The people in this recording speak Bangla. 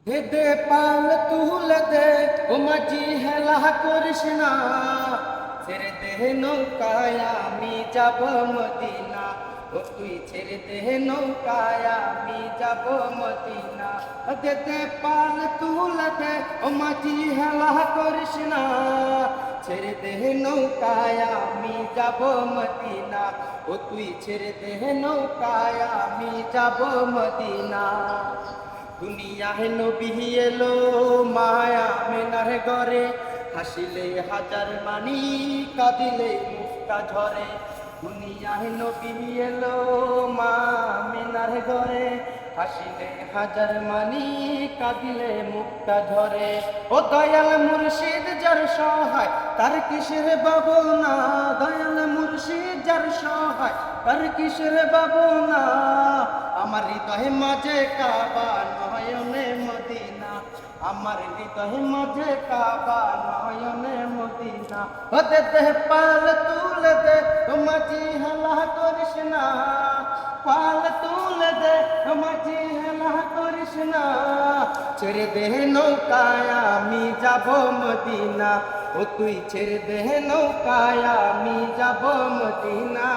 দে দে পাল তুলে দে ও মাঝি হেলা করিস না, ছেড়ে দে নৌকায় আমি যাব মদিনা। ও তুই ছেড়ে দে নৌকায় আমি যাব মদিনা। দে দে পাল তুলে দে ও মাঝি হেলা করিস না, ছেড়ে দে নৌকায় আমি যাব মদিনা। ও তুই ছেড়ে দে নৌকায় আমি যাব মদিনা। দুনিয়ায় নবী এলো মায়া মেনার ঘরে, হাসিলে হাজার মানি কাঁদিলে মুক্তা ঝরে। দুনিয়ায় নবী এলো মা মেনার ঘরে, হাসিলে হাজার মানি কাঁদিলে মুক্তা ঝরে। ও দয়াল মুর্শিদ যার সহায় তার কিসের ভাবনা, দয়াল মুর্শিদ যার সহায় তার কিসের ভাবনা। আমার হৃদয় মাঝে কাবা নয়নে মদিনা, আমার হৃদয় মাঝে কাবা নয়নে মদিনা। হতে দে পাল তুলে দে ও মাঝি হেলা করিস না, পাল তুলে দে ও মাঝি হেলা করিস না। ছেড়ে দে নৌকায় আমি যাব মদিনা, ও তুই ছেড়ে দে নৌকায় আমি যাব মদিনা।